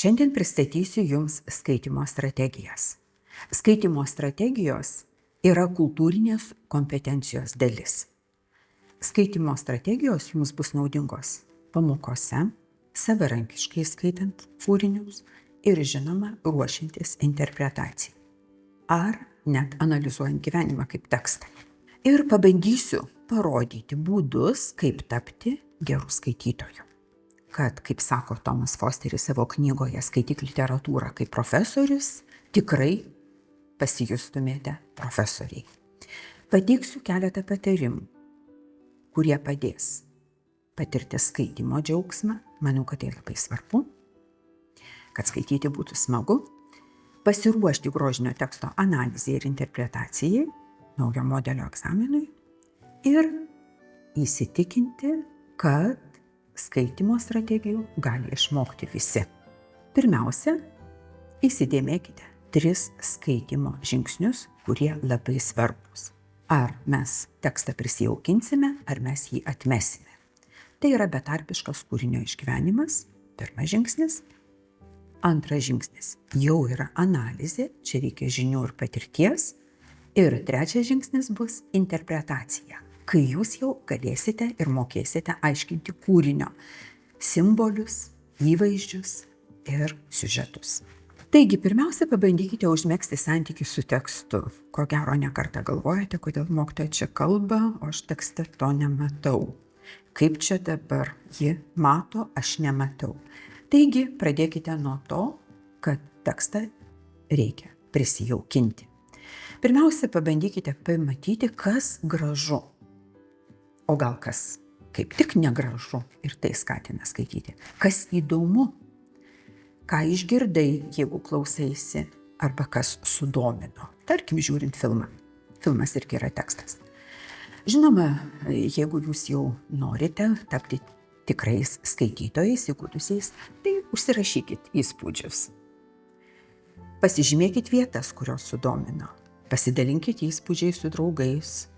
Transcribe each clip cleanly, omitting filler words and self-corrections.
Šiandien pristatysiu Jums skaitymo strategijas. Skaitymo strategijos yra kultūrinės kompetencijos dalis. Skaitymo strategijos Jums bus naudingos pamokose, savarankiškai skaitant kūrinius ir žinoma ruošiantis interpretacijai. Ar net analizuojant gyvenimą kaip tekstą. Ir pabandysiu parodyti būdus, kaip tapti geru skaitytoju. Kad, kaip sako Tomas Fosteris savo knygoje Skaityk literatūrą kaip profesorius, tikrai pasijustumėte profesoriai. Pateiksiu keletą patarimų, kurie padės patirti skaitymo džiaugsmą. Manau, kad tai labai svarbu, kad skaityti būtų smagu, pasiruošti grožinio teksto analizai ir interpretacijai, naujo modelio egzaminui ir įsitikinti, kad skaitymo strategijų gali išmokti visi. Pirmiausia, įsidėmėkite 3 skaitymo žingsnius, kurie labai svarbus. Ar mes tekstą prisijaukinsime, ar mes jį atmesime. Tai yra betarpiškas kūrinio išgyvenimas, pirmas žingsnis. Antras žingsnis jau yra analizė, čia reikia žinių ir patirties. Ir trečias žingsnis bus interpretacija, kai jūs jau galėsite ir mokėsite aiškinti kūrinio simbolius, įvaizdžius ir siužetus. Taigi, pirmiausia, pabandykite užmegzti santykį su tekstu. Ko gero, ne kartą galvojate, kodėl mokytoja čia kalba, o aš tekste to nematau. Kaip čia dabar ji mato, aš nematau. Taigi, pradėkite nuo to, kad tekstą reikia prisijaukinti. Pirmiausia, pabandykite pamatyti, kas gražu. O gal kas kaip tik negražu ir tai skatina skaityti. Kas įdomu, ką išgirdai, jeigu klausaisi, arba kas sudomino. Tarkim, žiūrint filmą. Filmas irgi yra tekstas. Žinoma, jeigu jūs jau norite tapti tikrais skaitytojais, įgudusiais, tai užsirašykit įspūdžius. Pasižymėkit vietas, kurios sudomino. Pasidalinkit įspūdžiais su draugais.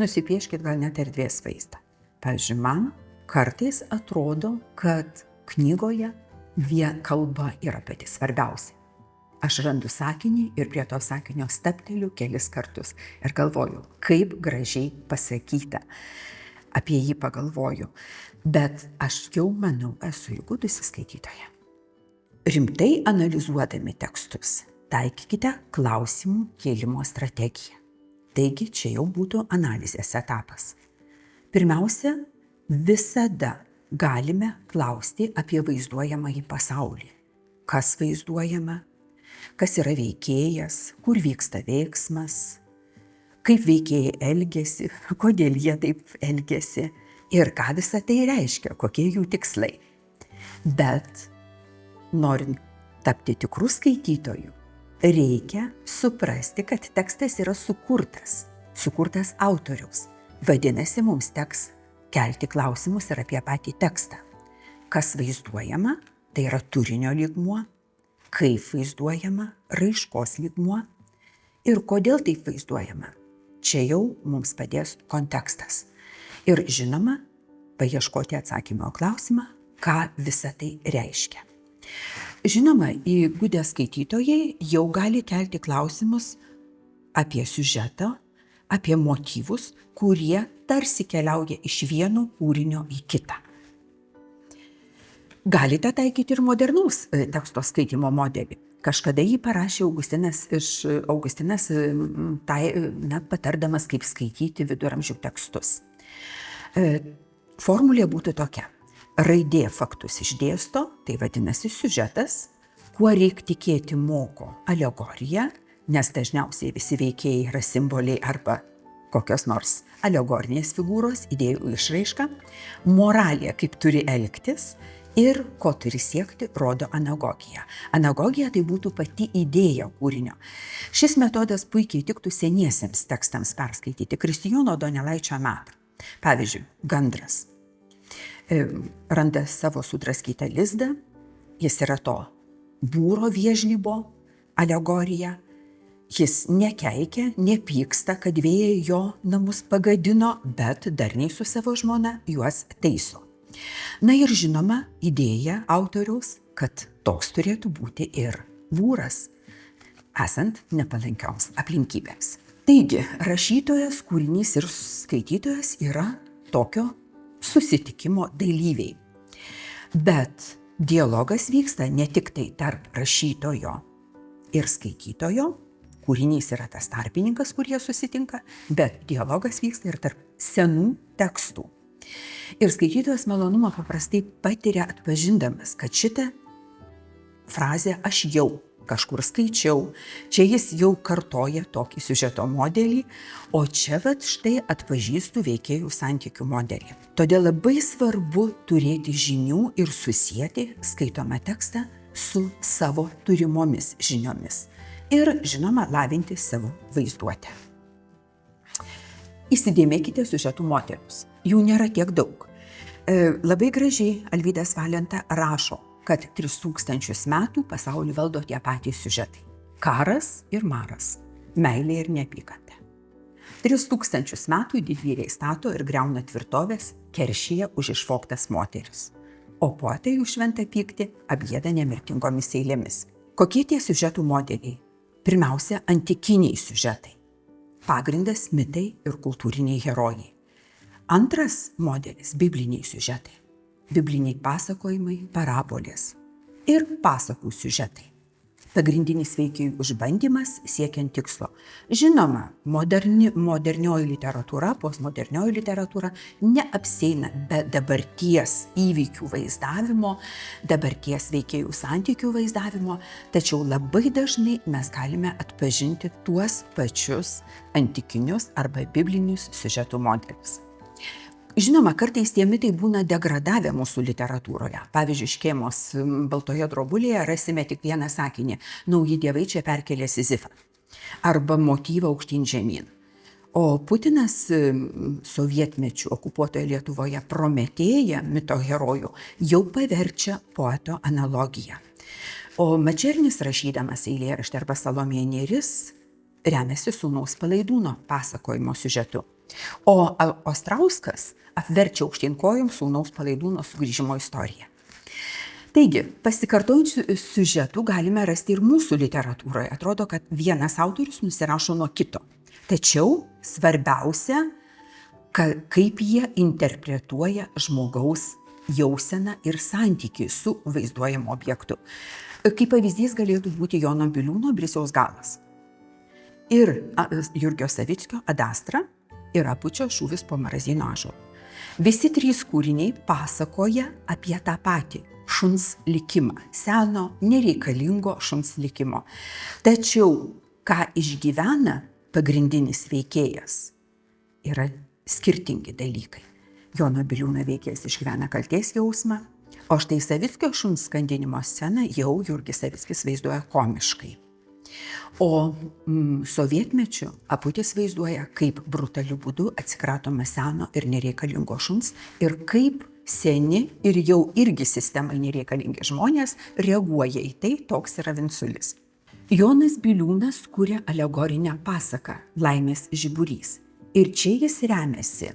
Nusipieškit gal net erdvės vaizdą. Pavyzdžiui, man kartais atrodo, kad knygoje kalba yra pati svarbiausia. Aš randu sakinį ir prie to sakinio stabteliu kelis kartus ir galvoju, kaip gražiai pasakyta. Apie jį pagalvoju. Bet aš jau manau, esu įgudusi skaitytoja. Rimtai analizuodami tekstus, taikykite klausimų kėlimo strategiją. Taigi čia jau būtų analizės etapas. Pirmiausia, visada galime klausti apie vaizduojamąjį pasaulį. Kas vaizduojama, kas yra veikėjas, kur vyksta veiksmas, kaip veikėjai elgiasi, kodėl jie taip elgiasi ir ką visa tai reiškia, kokie jų tikslai. Bet norint tapti tikrų skaitytojų, reikia suprasti, kad tekstas yra sukurtas autoriaus. Vadinasi, mums teks kelti klausimus ir apie patį tekstą. Kas vaizduojama, tai yra turinio lygmuo, kaip vaizduojama, raiškos lygmuo ir kodėl taip vaizduojama. Čia jau mums padės kontekstas. Ir žinoma, paieškoti atsakymo klausimą, ką visa tai reiškia. Žinoma, įgudę skaitytojai jau gali kelti klausimus apie siužetą, apie motyvus, kurie tarsi keliauja iš vieno kūrinio į kitą. Galite taikyti ir modernaus teksto skaitymo modelį. Kažkada jį parašė Augustinas patardamas, kaip skaityti viduramžių tekstus. Formulė būtų tokia. Raidė faktus išdėsto, tai vadinasi siužetas, kuo reik tikėti moko alegorija, nes dažniausiai visi veikėjai yra simboliai arba kokios nors alegorinės figūros, idėjų išraiška, moralė, kaip turi elgtis ir ko turi siekti, rodo anagogija. Anagogija tai būtų pati idėja kūrinio. Šis metodas puikiai tiktų seniesiems tekstams perskaityti Kristijono Donelaičio metą. Pavyzdžiui, gandras randa savo sudraskytą lizdą, jis yra to būro viežlybo alegorija, jis nekeikia, nepyksta, kad vėjai jo namus pagadino, bet darniai su savo žmona juos taiso. Na ir žinoma, idėja autoriaus kad toks turėtų būti ir būras, esant nepalankioms aplinkybėms. Taigi, rašytojas, kūrinys ir skaitytojas yra tokio susitikimo dalyviai. Bet dialogas vyksta ne tik tai tarp rašytojo ir skaitytojo, kūrinys yra tas tarpininkas, kur jie susitinka, bet dialogas vyksta ir tarp senų tekstų. Ir skaitytojas malonumą paprastai patiria atpažindamas, kad šitą frazę aš jau kažkur skaičiau, čia jis jau kartoja tokį siužeto modelį, o čia štai atpažįstu veikėjų santykių modelį. Todėl labai svarbu turėti žinių ir susieti skaitomą tekstą su savo turimomis žiniomis. Ir, žinoma, lavinti savo vaizduotę. Įsidėmėkite siužetų modelius. Jų nėra tiek daug. Labai gražiai Alvydas Valenta rašo, kad 3000 metų pasaulį valdo tie patys siužetai. Karas ir maras, meilė ir neapykanta. 3000 metų didvyriai stato ir griauna tvirtovės, keršyje už išvogtas moteris. O poetai jų šventą pyktį apgieda nemirtingomis eilėmis. Kokie tie siužetų modeliai? Pirmiausia, antikiniai siužetai. Pagrindas mitai ir kultūriniai herojai. Antras modelis – bibliniai siužetai. Bibliniai pasakojimai, parabolės ir pasakų siužetai. Pagrindinis veikėjų išbandymas siekiant tikslo. Žinoma, modernioji literatūra, postmodernioji literatūra neapsieina be dabarties įvykių vaizdavimo, dabarties veikėjų santykių vaizdavimo, tačiau labai dažnai mes galime atpažinti tuos pačius antikinius arba biblinius siužetų modelius. Žinoma, kartais tie mitai būna degradavę mūsų literatūroje. Pavyzdžiui, Škėmos Baltoje drobulėje rasime tik vieną sakinį – nauji dievai čia perkelė Sizifą. Arba motyvą aukštyn žemyn. O Putinas sovietmečiu okupuotoje Lietuvoje Prometėją, mito herojų, jau paverčia poeto analogiją. O Mačernis rašydamas eilėraštį arba Salomėja Nėris remiasi sūnaus Palaidūno pasakojimo siužetu. O Ostrauskas apverčia aukštyn kojom sūnaus Palaidūno sugrįžimo istoriją. Taigi, pasikartojančių siužetų galime rasti ir mūsų literatūroje. Atrodo, kad vienas autorius nusirašo nuo kito. Tačiau svarbiausia, kaip jie interpretuoja žmogaus jauseną ir santykį su vaizduojamu objektu. Kaip pavyzdys galėtų būti Jono Biliūno Brisiaus galas. Ir Jurgio Savickio Adastra ir Apučio šūvis po Marazyno ąžuolu. Visi trys kūriniai pasakoja apie tą patį šuns likimą, seno, nereikalingo šuns likimo. Tačiau, ką išgyvena pagrindinis veikėjas, yra skirtingi dalykai. Jono Biliūno veikėjas išgyvena kaltės jausmą, o štai Savickio šuns skandinimo sceną jau Jurgis Savickis vaizduoja komiškai. O sovietmečiu Aputis vaizduoja, kaip brutaliu būdu atsikratoma seno ir nereikalingo šuns ir kaip seni ir jau irgi sistemai nereikalingi žmonės reaguoja į tai, toks yra Vinculis. Jonas Biliūnas kuria alegorinę pasaką Laimės žiburys. Ir čia jis remiasi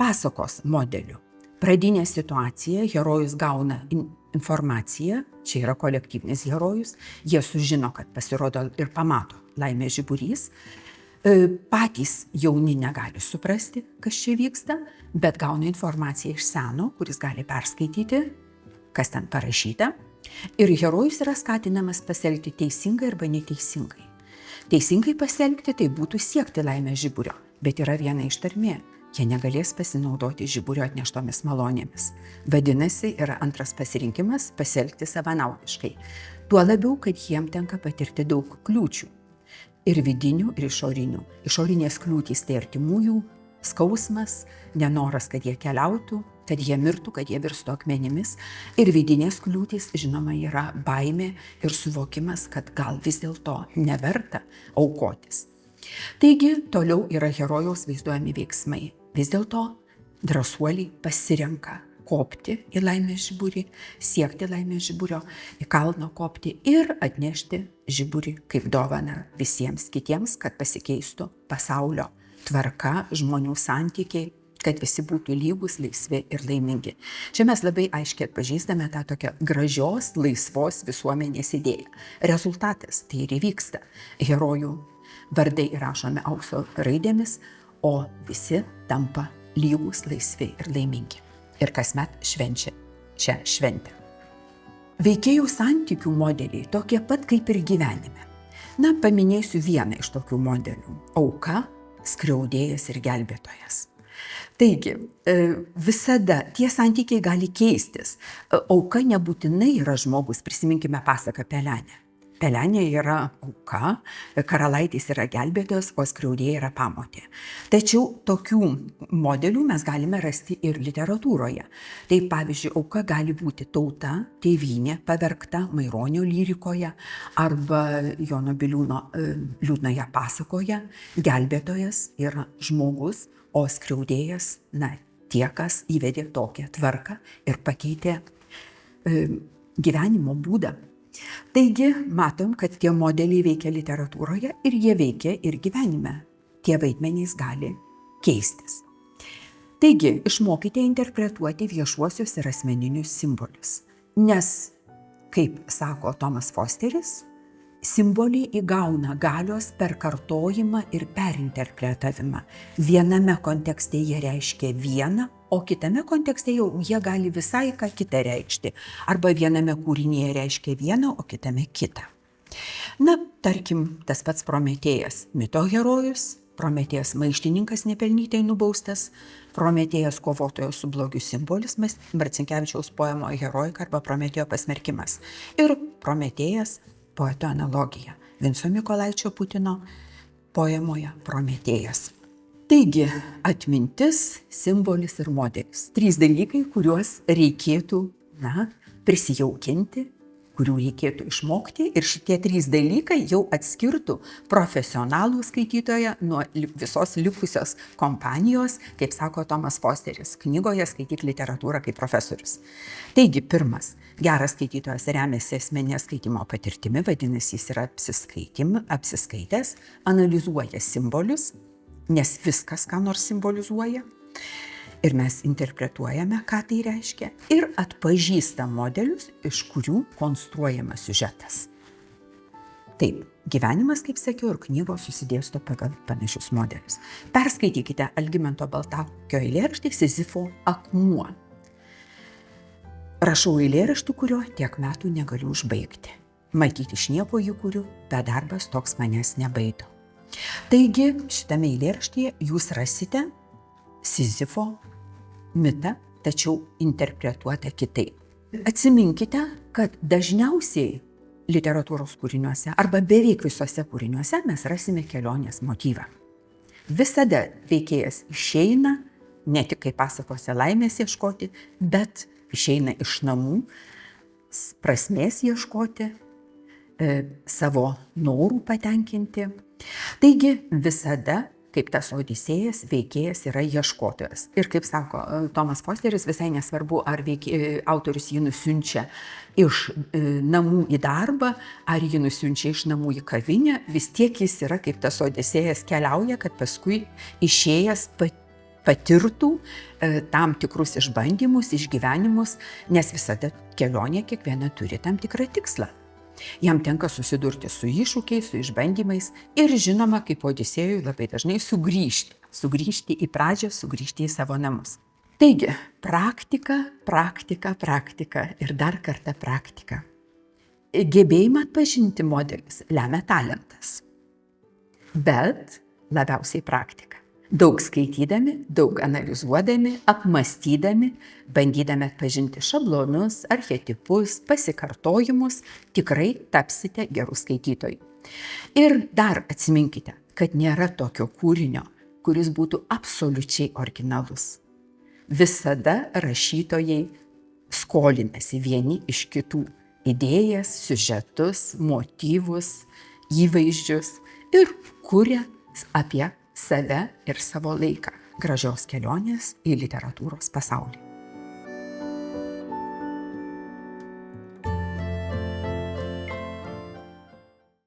pasakos modeliu. Pradinė situacija, herojus gauna informaciją, čia yra kolektyvinis herojus, jie sužino, kad pasirodo ir pamato Laimės žiburys. Patys jauni negali suprasti, kas čia vyksta, bet gauna informaciją iš seno, kuris gali perskaityti, kas ten parašyta. Ir herojus yra skatinamas pasielgti teisingai arba neteisingai. Teisingai pasielgti tai būtų siekti Laimės žiburio, bet yra viena ištarmė. Jie negalės pasinaudoti žiburio atneštomis malonėmis. Vadinasi, yra antras pasirinkimas – pasielgti savanaudiškai. Tuo labiau, kad jiem tenka patirti daug kliūčių. Ir vidinių, ir išorinių. Išorinės kliūtys tai artimųjų, skausmas, nenoras, kad jie keliautų, kad jie mirtų, kad jie virstų akmenimis. Ir vidinės kliūtys, žinoma, yra baimė ir suvokimas, kad gal vis dėlto neverta aukotis. Taigi, toliau yra herojaus vaizduojami veiksmai. Vis dėlto drąsuoliai pasirenka kopti į Laimės žiburį, siekti Laimės žiburio, į kalną kopti ir atnešti žiburį kaip dovaną visiems kitiems, kad pasikeistų pasaulio tvarka, žmonių santykiai, kad visi būtų lygūs, laisvi ir laimingi. Čia mes labai aiškiai atpažįstame tą tokią gražios, laisvos visuomenės idėją. Rezultatas tai ir įvyksta. Herojų vardai įrašomi aukso raidėmis, o visi tampa lygūs, laisvi ir laimingi. Ir kasmet švenčia šią šventę. Veikėjų santykių modeliai tokie pat kaip ir gyvenime. Na, paminėsiu vieną iš tokių modelių. Auka, skriaudėjas ir gelbėtojas. Taigi, visada tie santykiai gali keistis. Auka nebūtinai yra žmogus, prisiminkime pasaką Pelenę. Pelenė yra auka, karalaitis yra gelbėtojas, o skriaudėja yra pamotė. Tačiau tokių modelių mes galime rasti ir literatūroje. Tai pavyzdžiui, auka gali būti tauta, tėvynė pavergta Maironio lyrikoje arba Jono Biliūno liūdnoje pasakoje. Gelbėtojas yra žmogus, o skriaudėjas, tie, kas įvedė tokią tvarką ir pakeitė gyvenimo būdą. Taigi, matom, kad tie modeliai veikia literatūroje ir jie veikia ir gyvenime. Tie vaidmenys gali keistis. Taigi, išmokite interpretuoti viešuosius ir asmeninius simbolius. Nes, kaip sako Tomas Fosteris, simboliai įgauna galios per kartojimą ir perinterpretavimą. Viename kontekste jie reiškia vieną, o kitame kontekste jau jie gali visai ką kitą reikšti. Arba viename kūrinyje reiškia vieną, o kitame kitą. Na, tarkim, tas pats Prometėjas, mito herojus, Prometėjas maištininkas nepelnytai nubaustas, Prometėjas kovotojo su blogiu simbolis, Marcinkevičiaus poemo Herojika arba Prometėjo pasmerkimas. Ir Prometėjas poeto analogija Vinco Mykolaičio Putino poemoje Prometėjas. Taigi, atmintis, simbolis ir modelis. 3 dalykai, kuriuos reikėtų prisijaukinti, kurių reikėtų išmokti, ir šitie 3 dalykai jau atskirtų profesionalų skaitytoją nuo visos likusios kompanijos, kaip sako Tomas Fosteris, knygoje Skaityk literatūrą kaip profesorius. Taigi, pirmas, geras skaitytojas remiasi asmeninės skaitymo patirtimi, vadinasi, jis yra apsiskaitęs, analizuoja simbolius, nes viskas, ką nors simbolizuoja. Ir mes interpretuojame, ką tai reiškia, ir atpažįsta modelius, iš kurių konstruojamas siužetas. Taip, gyvenimas, kaip sakiau, ir knygos susidėsto pagal panašius modelius. Perskaitykite Algimanto Baltakio eilėraštį Sizifo akmuo. Rašau eilėraštį, kurio tiek metų negaliu užbaigti. Matyti iš nieko jį kuriu, bet darbas toks manęs nebaido. Taigi, šitame eilėraštyje jūs rasite Sizifo mitą, tačiau interpretuota kitaip. Atsiminkite, kad dažniausiai literatūros kūriniuose arba beveik visuose kūriniuose mes rasime kelionės motyvą. Visada veikėjas išeina, ne tik kaip pasakose laimės ieškoti, bet išeina iš namų, prasmės ieškoti, savo norų patenkinti. Taigi visada, kaip tas Odisėjas, veikėjas yra ieškotojas. Ir kaip sako Tomas Fosteris, visai nesvarbu, ar autorius jį nusiunčia iš namų į darbą, ar jį nusiunčia iš namų į kavinę, vis tiek jis yra kaip tas Odisėjas keliauja, kad paskui išėjęs patirtų tam tikrus išbandymus, išgyvenimus, nes visada kelionė kiekviena turi tam tikrą tikslą. Jam tenka susidurti su iššūkiais, su išbandymais ir žinoma, kaip Odisėjui labai dažnai sugrįžti į pradžią, sugrįžti į savo namus. Taigi, praktika ir dar kartą praktika. Gebėjimą atpažinti modelius lemia talentas, bet labiausiai praktika. Daug skaitydami, daug analizuodami, apmąstydami, bandydami atpažinti šablonus, archetipus, pasikartojimus, tikrai tapsite gerų skaitytojų. Ir dar atsiminkite, kad nėra tokio kūrinio, kuris būtų absoliučiai originalus. Visada rašytojai skolinasi vieni iš kitų idėjas, siužetus, motyvus, įvaizdžius ir kuria apie save ir savo laiką. Gražios kelionės į literatūros pasaulį.